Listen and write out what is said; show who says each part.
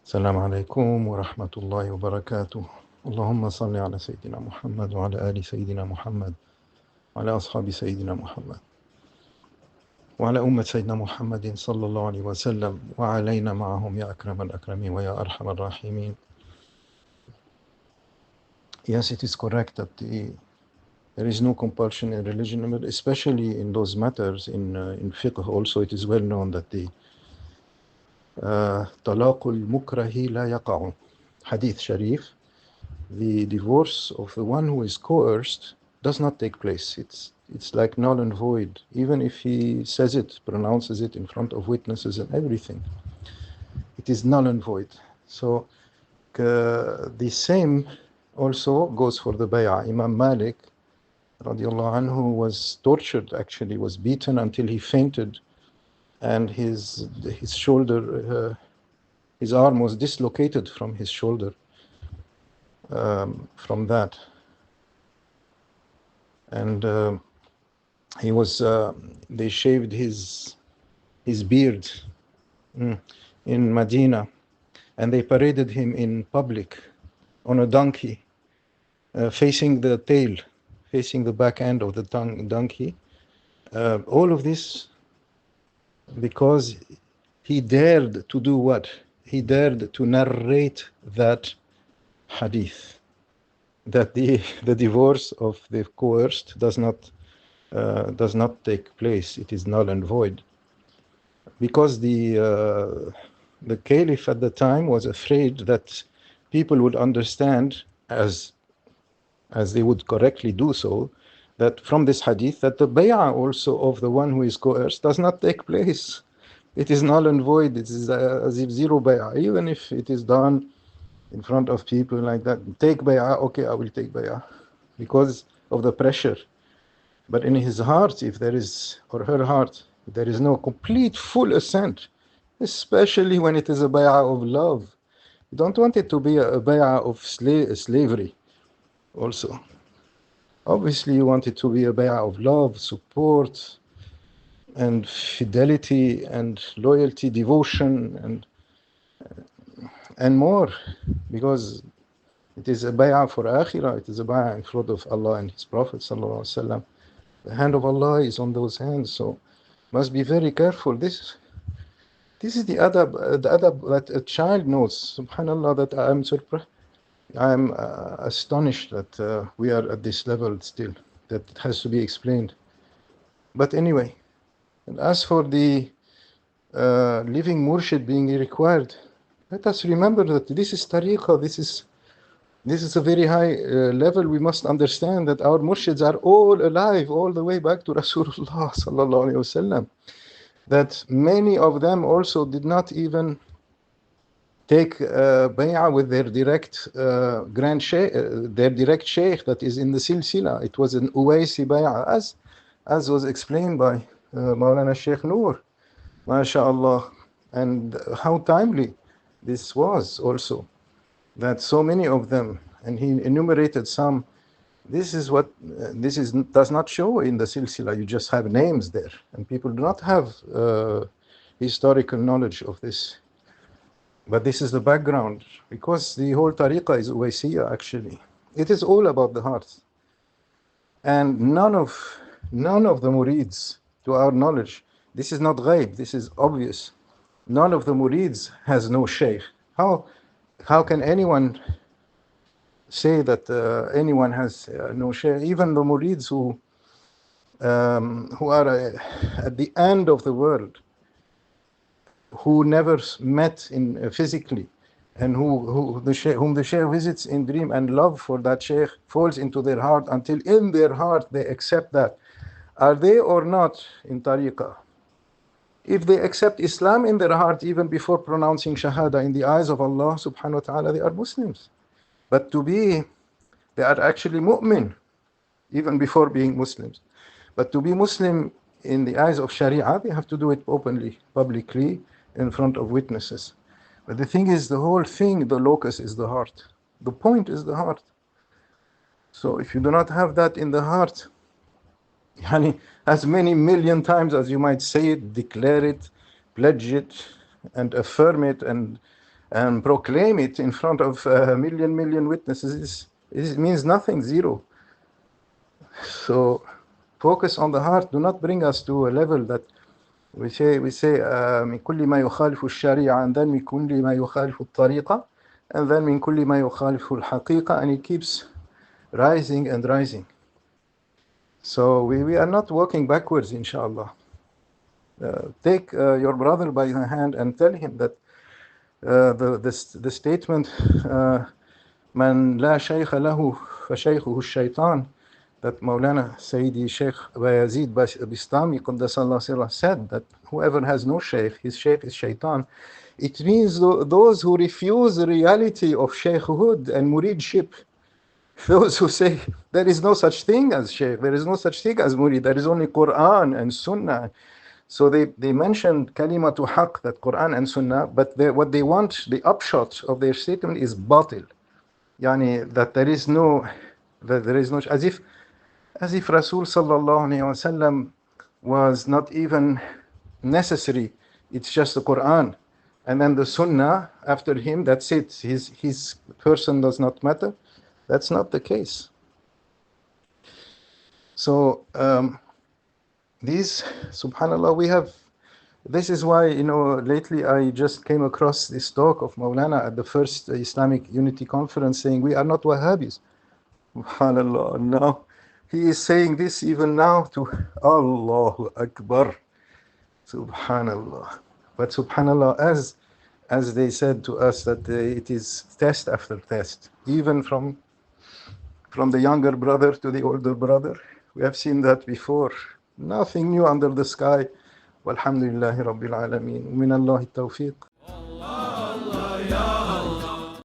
Speaker 1: السلام عليكم ورحمة الله وبركاته. اللهم صل على سيدنا محمد وعلى آل سيدنا محمد وعلى أصحاب سيدنا محمد وعلى أمة سيدنا محمد صلى الله عليه وسلم وعلينا معهم يا أكرم الأكرمين ويا أرحم الراحمين. Yes, it is correct that there is no compulsion in religion, but especially in those matters in fiqh also it is well known that the طلاق المكره لا يقع. Hadith Sharif, the divorce of the one who is coerced does not take place. It's like null and void, even if he says it, pronounces it in front of witnesses and everything. It is null and void. So the same also goes for the bay'ah. Imam Malik radiallahu anhu was tortured, actually was beaten until he fainted, and his shoulder, his arm was dislocated from his shoulder from that. And he was, they shaved his beard in Medina, and they paraded him in public on a donkey, facing the tail, facing the back end of the donkey. All of this because he dared to do what? He dared to narrate that hadith, that the divorce of the coerced does not take place. It is null and void, because the caliph at the time was afraid that people would understand, as they would correctly do so, that from this hadith that the bay'ah also of the one who is coerced does not take place. It is null and void. It is as if zero bay'ah, even if it is done in front of people like that. Take bay'ah, okay, I will take bay'ah, because of the pressure. But in his heart, if there is, or her heart, there is no complete full assent, especially when it is a bay'ah of love. You don't want it to be a bay'ah of slavery also. Obviously, you want it to be a bay'ah of love, support, and fidelity, and loyalty, devotion, and more, because it is a bay'ah for akhirah. It is a bay'ah in front of Allah and His Prophet sallallahu alaihi wasallam. The hand of Allah is on those hands, so must be very careful. This is the adab that a child knows. Subhanallah, that I am surprised. I am astonished that we are at this level still, that it has to be explained. But anyway, and as for the living murshid being required, let us remember that this is tariqah, this is a very high level. We must understand that our murshids are all alive, all the way back to Rasulullah sallallahu alaihi wasallam. That many of them also did not even take bay'ah with their direct grand sheikh, their direct sheikh that is in the silsila. It was an Uwaisi bay'ah, as was explained by Maulana Shaykh Noor, mashallah. And how timely this was also, that so many of them, and he enumerated some. This does not show in the silsila. You just have names there, and people do not have historical knowledge of this. But this is the background, because the whole tariqah is Uwaisiyya actually. It is all about the heart. And none of the murids, to our knowledge, this is not ghaib, this is obvious. None of the murids has no shaykh. How can anyone say that anyone has no shaykh? Even the murids who are at the end of the world, who never met in physically, and whom the sheikh visits in dream, and love for that sheikh falls into their heart until in their heart they accept that. Are they or not in tariqah? If they accept Islam in their heart even before pronouncing shahada, in the eyes of Allah subhanahu wa ta'ala, they are Muslims. But they are actually mu'min even before being Muslims. But to be Muslim in the eyes of Sharia, they have to do it openly, publicly, in front of witnesses. But the thing is, the whole thing, the locus is the heart. The point is the heart. So if you do not have that in the heart, as many million times as you might say it, declare it, pledge it, and affirm it, and and proclaim it in front of a million witnesses, it means nothing, zero. So focus on the heart. Do not bring us to a level that we say من كل ما يخالف الشريعة, and then من كل ما يخالف الطريقة, and then من كل ما يخالف الحقيقة, and it keeps rising and rising. So we are not walking backwards, inshallah. Take your brother by the hand and tell him that the statement من لا شيخ له فشيخه الشيطان, that Maulana Sayyidi Shaykh Bayazid Bistami Qaddasallahu Sirrah said, that whoever has no shaykh, his shaykh is shaitan. It means those who refuse the reality of shaykhhood and muridship, those who say there is no such thing as shaykh, there is no such thing as murid, there is only Quran and Sunnah. So they mentioned kalimatu haq, that Quran and Sunnah, but what they want, the upshot of their statement is batil. Yani that there is no, as if Rasul sallallahu alayhi wasallam was not even necessary. It's just the Quran, and then the Sunnah after him. That's it. His person does not matter. That's not the case. So these, subhanallah, we have. This is why, lately I just came across this talk of Maulana at the first Islamic Unity Conference, saying we are not Wahhabis. Subhanallah. Now he is saying this even now to Allahu Akbar. Subhanallah. But subhanallah, as they said to us, that it is test after test, even from the younger brother to the older brother. We have seen that before. Nothing new under the sky. Walhamdulillahi Rabbil Alameen. Min Allahi Tawfiq.